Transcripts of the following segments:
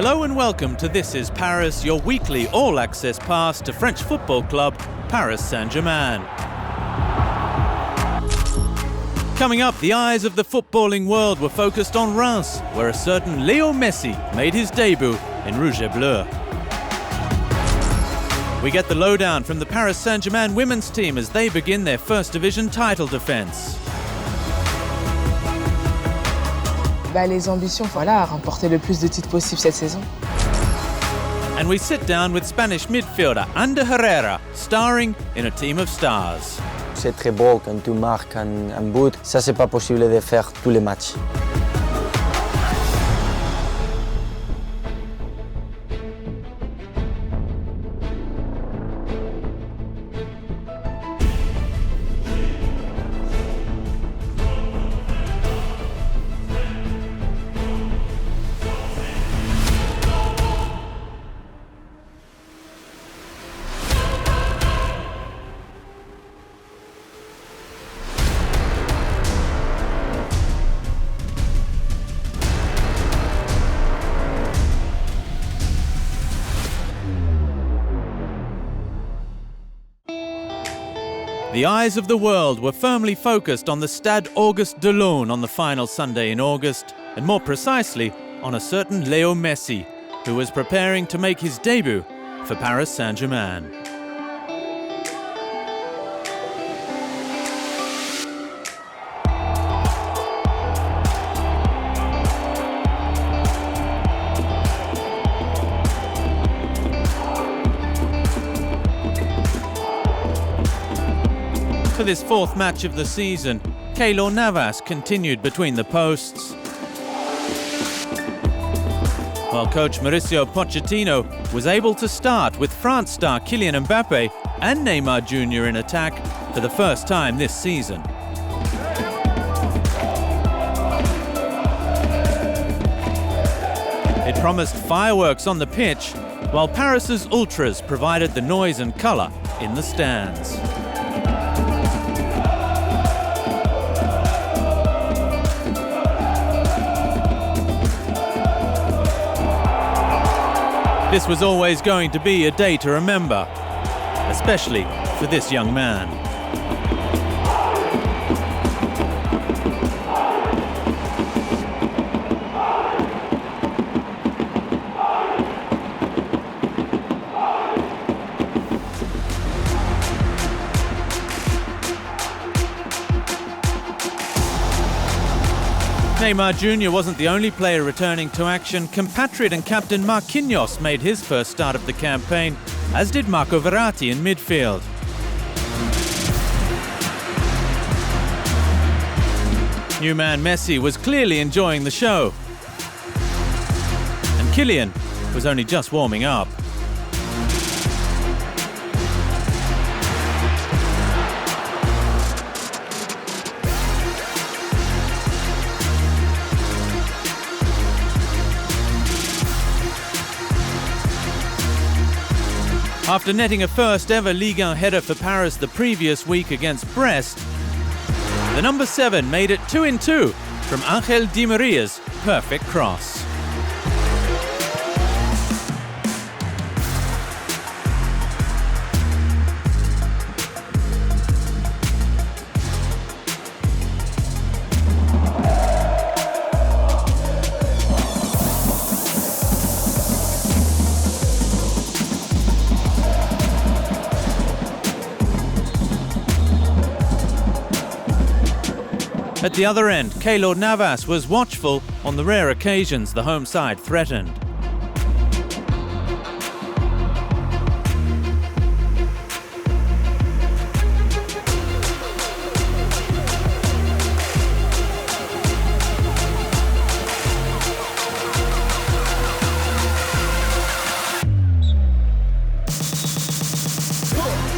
Hello and welcome to This is Paris, your weekly all-access pass to French football club Paris Saint-Germain. Coming up, the eyes of the footballing world were focused on Reims, where a certain Leo Messi made his debut in Rouge et Bleu. We get the lowdown from the Paris Saint-Germain women's team as they begin their first division title defense. Les ambitions, remporter le plus de titres possible cette saison. And we sit down with Spanish midfielder Herrera, starring in a team of stars. C'est très beau quand tu marques un but. Ça, c'est pas possible de faire tous les matchs. The eyes of the world were firmly focused on the Stade Auguste Delaune on the final Sunday in August, and more precisely, on a certain Leo Messi, who was preparing to make his debut for Paris Saint-Germain. For this fourth match of the season, Keylor Navas continued between the posts, while coach Mauricio Pochettino was able to start with France star Kylian Mbappe and Neymar Jr. in attack for the first time this season. It promised fireworks on the pitch, while Paris's ultras provided the noise and colour in the stands. This was always going to be a day to remember, especially for this young man. Neymar Jr. wasn't the only player returning to action. Compatriot and captain Marquinhos made his first start of the campaign, as did Marco Verratti in midfield. New man Messi was clearly enjoying the show, and Kylian was only just warming up. After netting a first-ever Ligue 1 header for Paris the previous week against Brest, the number 7 made it 2-2 from Angel Di Maria's perfect cross. At the other end, Keylor Navas was watchful on the rare occasions the home side threatened.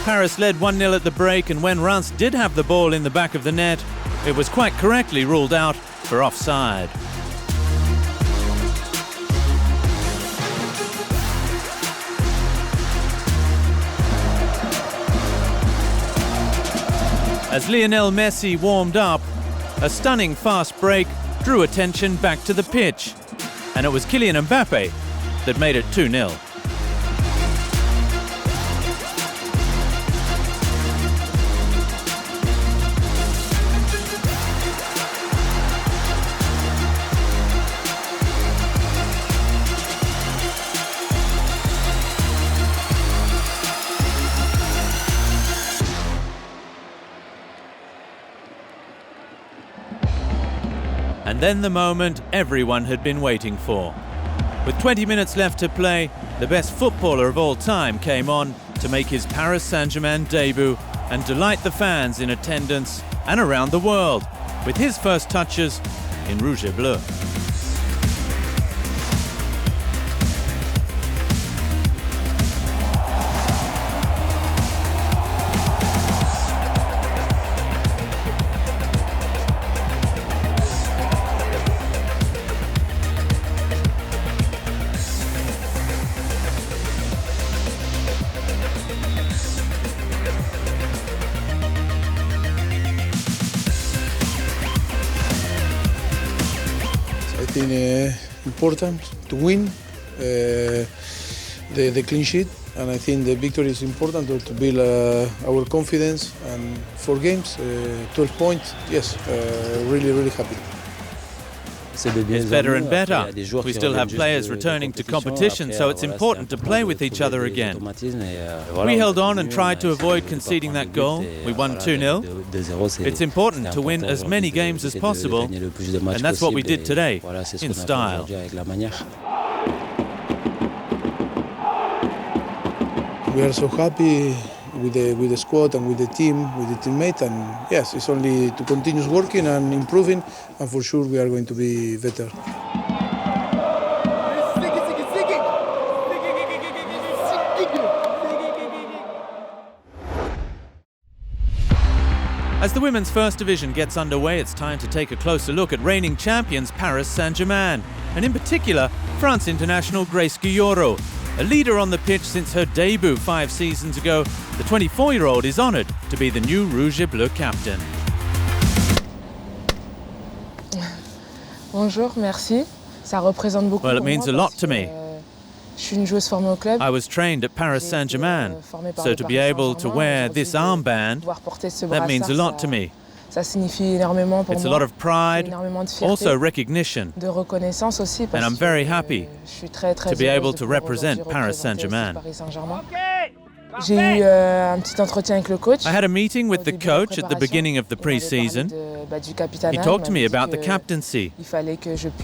Paris led 1-0 at the break, and when Reims did have the ball in the back of the net, it was quite correctly ruled out for offside. As Lionel Messi warmed up, a stunning fast break drew attention back to the pitch, and it was Kylian Mbappe that made it 2-0. And then the moment everyone had been waiting for. With 20 minutes left to play, the best footballer of all time came on to make his Paris Saint-Germain debut and delight the fans in attendance and around the world with his first touches in Rouge et Bleu. I think important to win the clean sheet, and I think the victory is important to build our confidence. And 4 games, 12 points, yes, really happy. It's better and better. We still have players returning to competition, so it's important to play with each other again. We held on and tried to avoid conceding that goal. We won 2-0. It's important to win as many games as possible, and that's what we did today, in style. We are so happy with the squad and with the team, with the teammate, and yes, it's only to continue working and improving, and for sure we are going to be better. As the women's first division gets underway, it's time to take a closer look at reigning champions Paris Saint-Germain, and in particular, France international Grace GEYORO. A leader on the pitch since her debut 5 seasons ago, the 24-year-old is honoured to be the new Rouge et Bleu captain. Bonjour, merci. Ça représente beaucoup. Well, it means a lot to me. Je suis une joueuse formée au club. I was trained at Paris Saint-Germain, so to be able to wear this armband, that means a lot to me. Ça signifie énormément pour moi. It's a lot of pride, énormément de fierté, also recognition, de reconnaissance aussi, parce and I'm very happy je suis très to be able to represent aujourd'hui Paris représenter Saint-Germain. Paris Saint-Germain. J'ai eu un petit entretien avec le coach. I had a meeting with the coach at the beginning of the pre-season. He talked to me about the captaincy.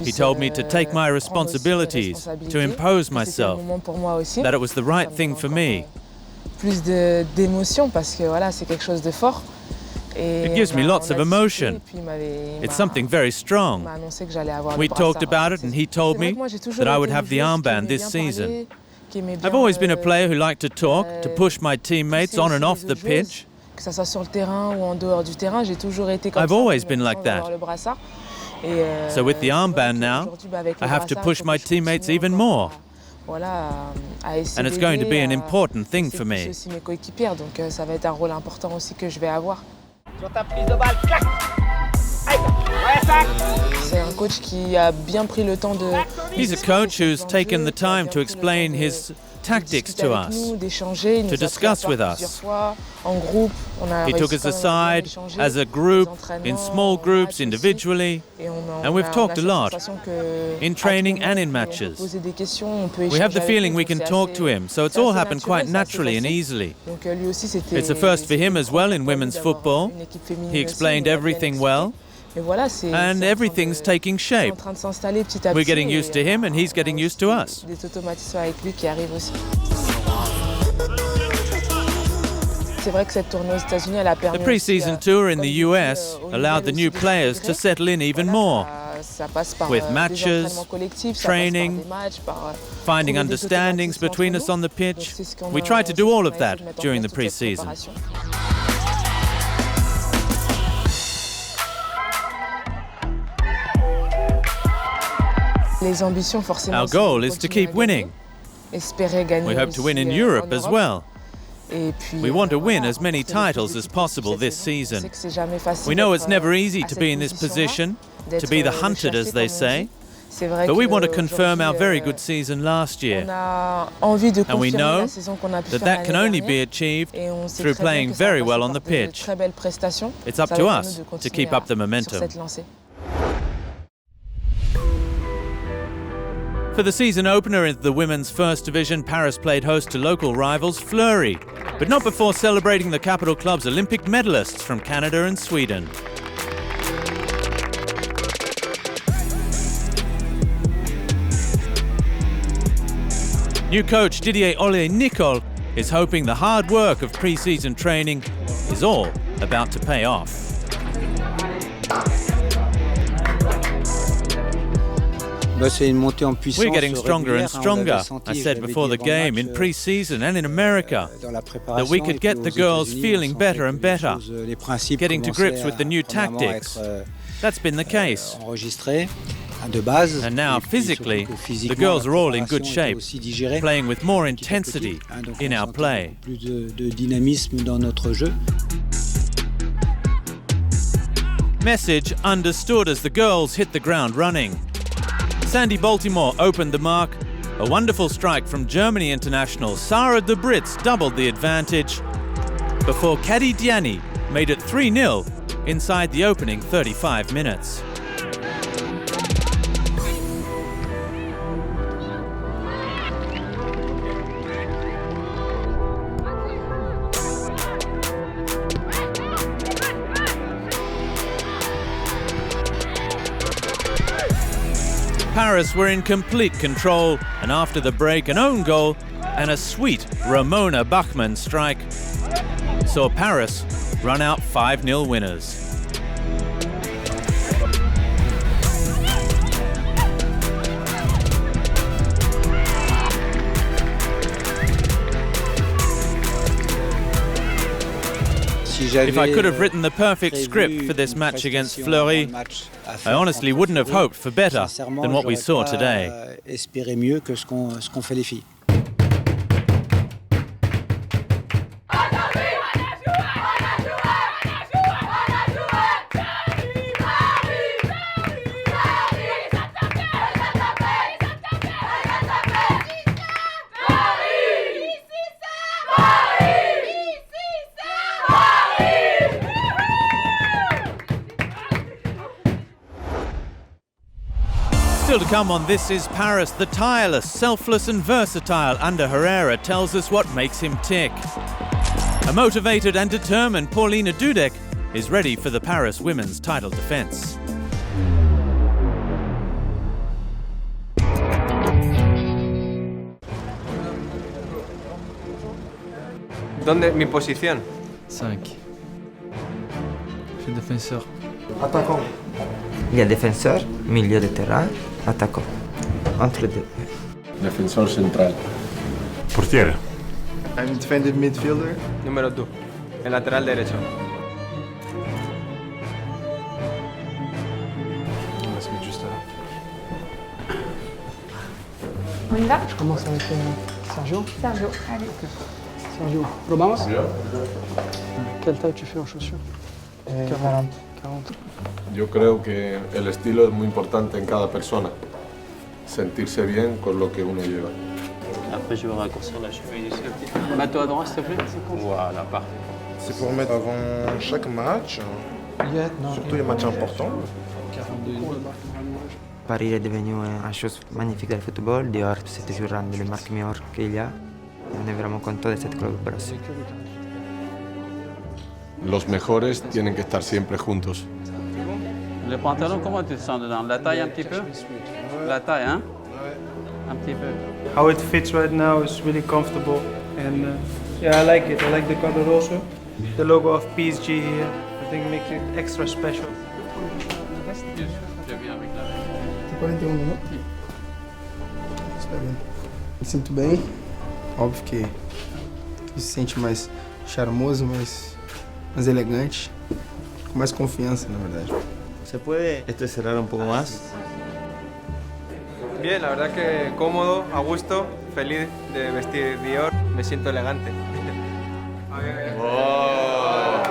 He told me to take my responsibilities, to impose myself, that it was the right thing for me. Plus d'émotion parce que voilà, c'est quelque chose de fort. It gives me lots of emotion. It's something very strong. We talked about it and he told me that I would have the armband this season. I've always been a player who liked to talk, to push my teammates on and off the pitch. I've always been like that. So with the armband now, I have to push my teammates even more. And it's going to be an important thing for me. He's a coach who's taken the time to explain his tactics to us, to discuss with us. He took us aside as a group, in small groups, individually, and we've talked a lot, in training and in matches. We have the feeling we can talk to him, so it's all happened quite naturally and easily. It's a first for him as well in women's football. He explained everything well, and everything's taking shape. We're getting used to him and he's getting used to us. The pre-season tour in the US allowed the new players to settle in even more, with matches, training, finding understandings between us on the pitch. We tried to do all of that during the pre-season. Our goal is to keep winning. We hope to win in Europe as well. We want to win as many titles as possible this season. We know it's never easy to be in this position, to be the hunted, as they say. C'est vrai But we want to qu'aujourd'hui, confirm our very good season last on year. a envie de And we confirmer know la saison qu'on a pu that faire that can l'année only be dernière. achieved Et on sait through très bien playing que ça va very passer well par on the de pitch. très belles prestations. It's up Ça to va être à us nous de to continuer keep up the sur momentum. cette lancée. For the season opener in the women's first division, Paris played host to local rivals Fleury, but not before celebrating the capital club's Olympic medalists from Canada and Sweden. New coach Didier Ole-Nicole is hoping the hard work of pre-season training is all about to pay off. We're getting stronger and stronger. I said before the game, in pre-season and in America, that we could get the girls feeling better and better, getting to grips with the new tactics. That's been the case. And now, physically, the girls are all in good shape, playing with more intensity in our play. Message understood as the girls hit the ground running. Sandy Baltimore opened the mark. A wonderful strike from Germany international Sarah de Brits doubled the advantage before Kadi Diani made it 3-0 inside the opening 35 minutes. Paris were in complete control, and after the break, an own goal and a sweet Ramona Bachmann strike saw Paris run out 5-0 winners. If I could have written the perfect script for this match against Fleury, I honestly wouldn't have hoped for better than what we saw today. Still to come on This Is Paris, the tireless, selfless and versatile Under Herrera tells us what makes him tick. A motivated and determined Paulina Dudek is ready for the Paris women's title defense. ¿Dónde mi posición? 5. Je suis défenseur. Attaquant. Il y a défenseur, milieu de terrain, attaquant. Entre les deux. Defensor central. Portiere. I'm defensive midfielder. Número 2. El lateral derecho. Let's meet just On y va? Je commence avec Sergio. Sergio, allez. Sergio, probamos? Quelle taille tu fais en chaussures? 40. 40. Yo creo que el estilo es muy importante en cada persona. Sentirse bien con lo que uno lleva. Après, je vais raccourcir la cheville ici. Mets-toi à droite, s'il te plaît. Voilà, parfait. C'est pour mettre avant chaque match, surtout les matchs importants. Paris est devenu une chose magnifique dans le football. Dehors, c'est toujours un des marques meilleures qu'il y a. On est vraiment content de cette collaboration. Los mejores tienen que estar siempre juntos. Le pantalon, comment tu te sens dedans? La taille un petit peu? La taille, hein? Un petit peu. How it fits right now is really comfortable, and yeah, I like it. I like the color also. The logo of PSG here, I think makes it extra special. Tem 41, né? Está bem. Me sinto bem. Óbvio que tu se sente mais charmoso, mais elegante, com mais confiança, na verdade. ¿Se puede cerrar un poco más? Bien, la verdad que cómodo, a gusto, feliz de vestir Dior, me siento elegante. Oh.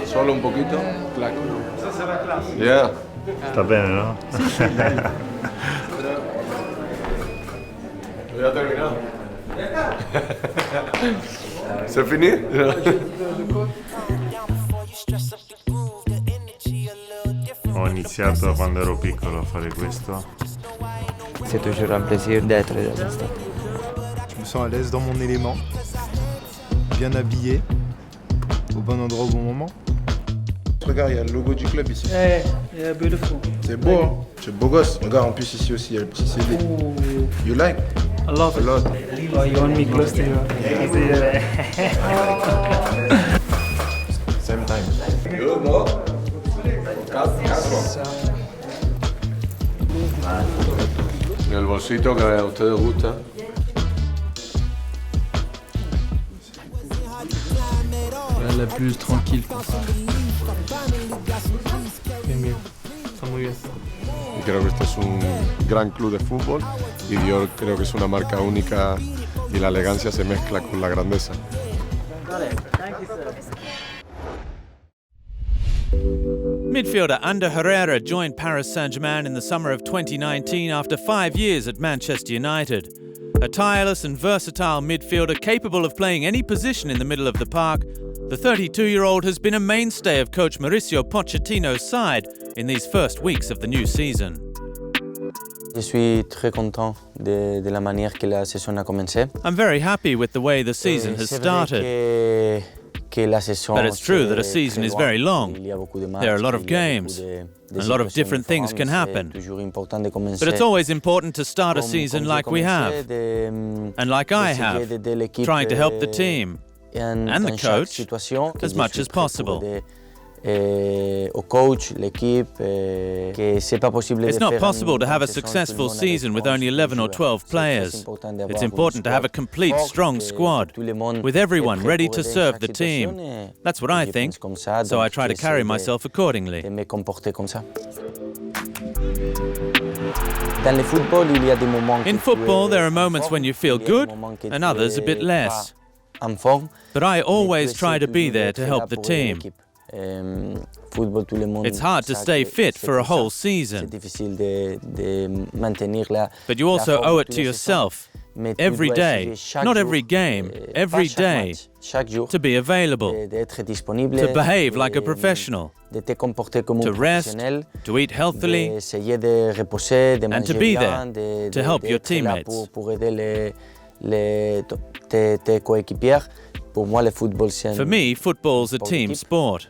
Solo un poquito. Clac. Esa será clase. Yeah. Sta bene, no? Sì, sì, dai. Ya terminado. C'est fini? Ho iniziato quando ero piccolo a fare questo. C'est toujours un plaisir d'être dans un stade. Je me sens à l'aise dans mon élément, bien habillé, au bon endroit au bon moment. Regarde, il y a le logo du club ici. Yeah, yeah, beautiful. C'est beau, hein? C'est beau gosse. Regarde, en plus ici aussi, il y a le petit CD. You like? I love it. A lot. Oh, you want me close to you? Same time. Good, no? En el bolsito que a ustedes gusta. La plus tranquille. Bien, bien. Está muy bien. Y creo que este es un gran club de fútbol y Dior creo que es una marca única y la elegancia se mezcla con la grandeza. Midfielder Ander Herrera joined Paris Saint-Germain in the summer of 2019 after 5 years at Manchester United. A tireless and versatile midfielder capable of playing any position in the middle of the park, the 32-year-old has been a mainstay of coach Mauricio Pochettino's side in these first weeks of the new season. Je suis très content de la manière que la saison a commencé. I'm very happy with the way the season has started. But it's true that a season is very long. There are a lot of games. A lot of different things can happen. But it's always important to start a season like we have, and like I have, trying to help the team and the coach as much as possible. It's not possible to have a successful season with only 11 or 12 players. It's important to have a complete, strong squad, with everyone ready to serve the team. That's what I think, so I try to carry myself accordingly. In football, there are moments when you feel good, and others a bit less. But I always try to be there to help the team. It's hard to stay fit for a whole season. But you also owe it to yourself, every day, not every game, every day, to be available, to behave like a professional, to rest, to eat healthily, and to be there to help your teammates. For me, football's a team sport.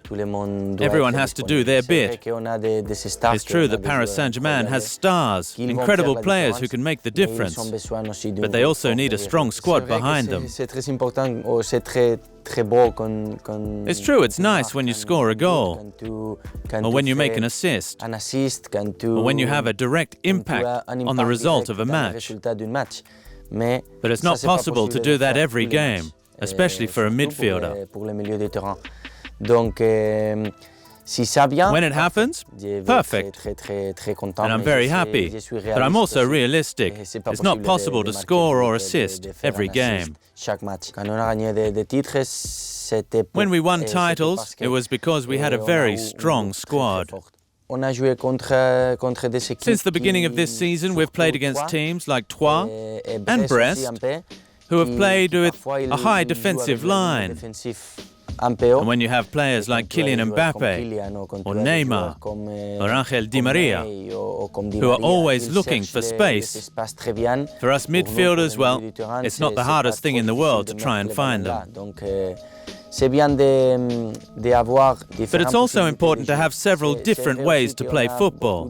Everyone has to do their bit. It's true that Paris Saint-Germain has stars, incredible players who can make the difference, but they also need a strong squad behind them. It's true, it's nice when you score a goal, or when you make an assist, or when you have a direct impact on the result of a match. But it's not possible to do that every game, especially for a midfielder. When it happens, perfect, and I'm very happy, but I'm also realistic. It's not possible to score or assist every game. When we won titles, it was because we had a very strong squad. Since the beginning of this season, we've played against teams like Troyes and Brest, who have played with a high defensive line. And when you have players like Kylian Mbappe, or Neymar, or Angel Di Maria, who are always looking for space, for us midfielders, well, it's not the hardest thing in the world to try and find them. But it's also important to have several different ways to play football.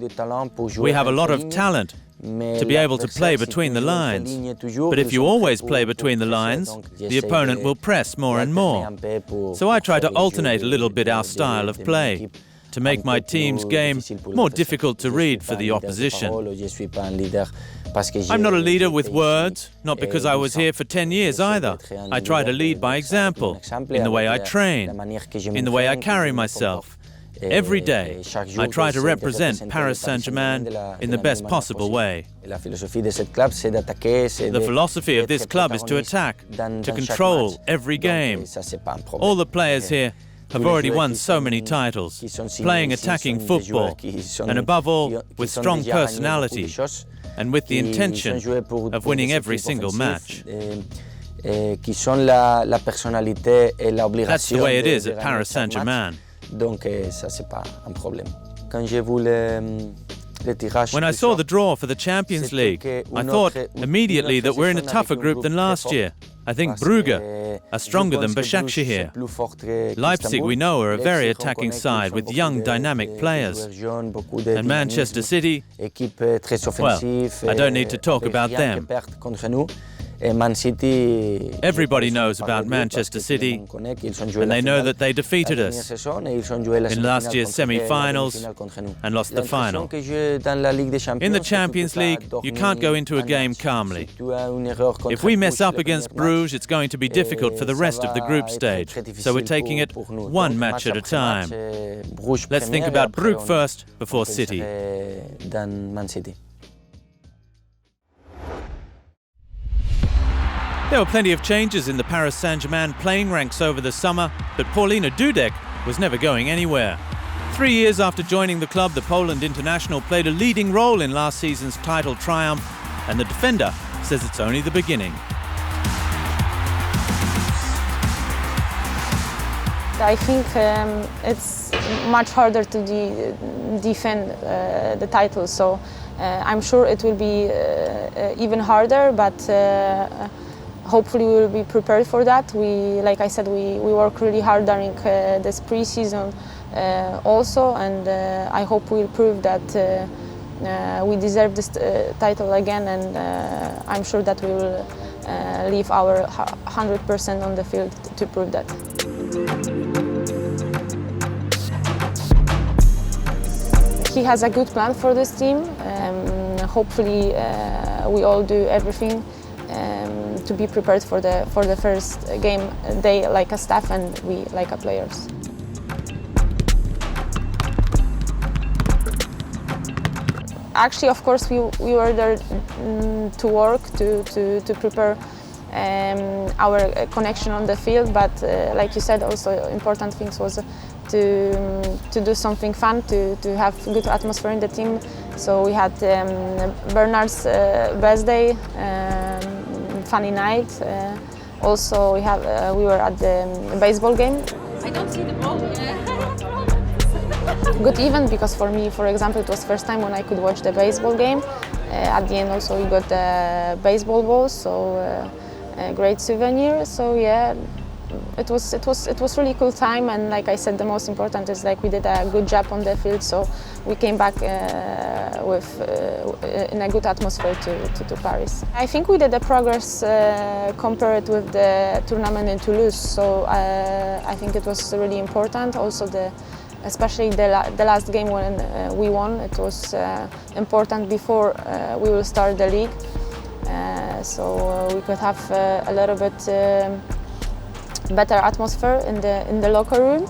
We have a lot of talent to be able to play between the lines. But if you always play between the lines, the opponent will press more and more. So I try to alternate a little bit our style of play, to make my team's game more difficult to read for the opposition. I'm not a leader with words, not because I was here for 10 years either. I try to lead by example, in the way I train, in the way I carry myself. Every day, I try to represent Paris Saint-Germain in the best possible way. The philosophy of this club is to attack, to control every game. All the players here, have already won so many titles, playing attacking football, and above all, with strong personality, and with the intention of winning every single match. That's the way it is at Paris Saint-Germain. When I saw the draw for the Champions League, I thought immediately that we're in a tougher group than last year. I think Brugge are stronger than Başakşehir. Leipzig, we know, are a very attacking side with young, dynamic players. And Manchester City, well, I don't need to talk about them. Everybody knows about Manchester City, and they know that they defeated us in last year's semi-finals and lost the final. In the Champions League, you can't go into a game calmly. If we mess up against Bruges, it's going to be difficult for the rest of the group stage, so we're taking it one match at a time. Let's think about Brugge first before City. There were plenty of changes in the Paris Saint-Germain playing ranks over the summer, but Paulina Dudek was never going anywhere. 3 years after joining the club, the Poland international played a leading role in last season's title triumph, and the defender says it's only the beginning. I think it's much harder to defend the title, so I'm sure it will be even harder, but hopefully we will be prepared for that. Like I said, we work really hard during this pre-season also, and I hope we'll prove that we deserve this title again, and I'm sure that we will leave our 100% on the field to prove that. He has a good plan for this team. Hopefully we all do everything to be prepared for the first game day, like a staff and we like a players. Actually, of course, we were there to work, to prepare our connection on the field, but like you said, also important things was to do something fun, to have good atmosphere in the team. So we had Bernard's birthday, funny night. Also we were at the baseball game. I don't see the ball. Good event, because for me, for example, it was first time when I could watch the baseball game. At the end also we got the baseball balls, so a great souvenir. So yeah, it was really cool time, and like I said, the most important is like we did a good job on the field, so we came back in a good atmosphere to Paris. I think we did the progress compared with the tournament in Toulouse, so I think it was really important. Also especially the last game when we won, it was important before we will start the league, so we could have a little bit better atmosphere in the locker room.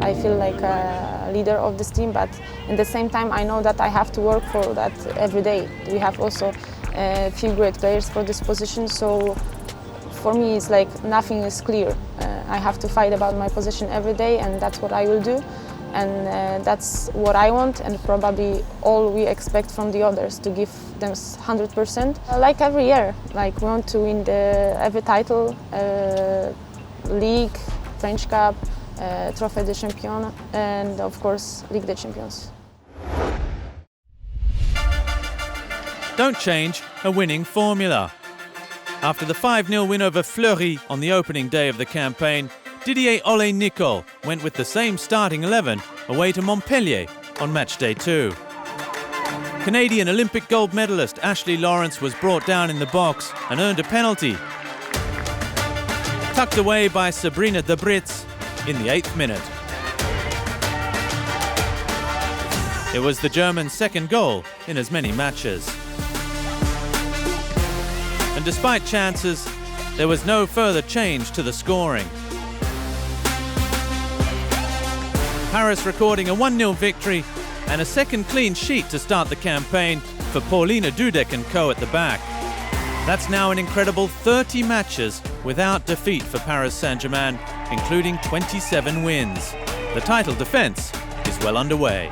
I feel like a leader of this team, but at the same time I know that I have to work for that every day. We have also a few great players for this position, so for me it's like nothing is clear. I have to fight about my position every day, and that's what I will do. And that's what I want, and probably all we expect from the others, to give them 100%. Like every year, like we want to win every title, League, French Cup, Trophée des Champions, and of course Ligue des Champions. Don't change a winning formula. After the 5-0 win over Fleury on the opening day of the campaign, Didier Ole-Nicol went with the same starting 11 away to Montpellier on match day 2. Canadian Olympic gold medalist Ashley Lawrence was brought down in the box and earned a penalty, tucked away by Sabrina De Brits in the 8th minute. It was the German's second goal in as many matches. And despite chances, there was no further change to the scoring. Paris recording a 1-0 victory and a second clean sheet to start the campaign for Paulina Dudek and co at the back. That's now an incredible 30 matches without defeat for Paris Saint-Germain, including 27 wins. The title defense is well underway.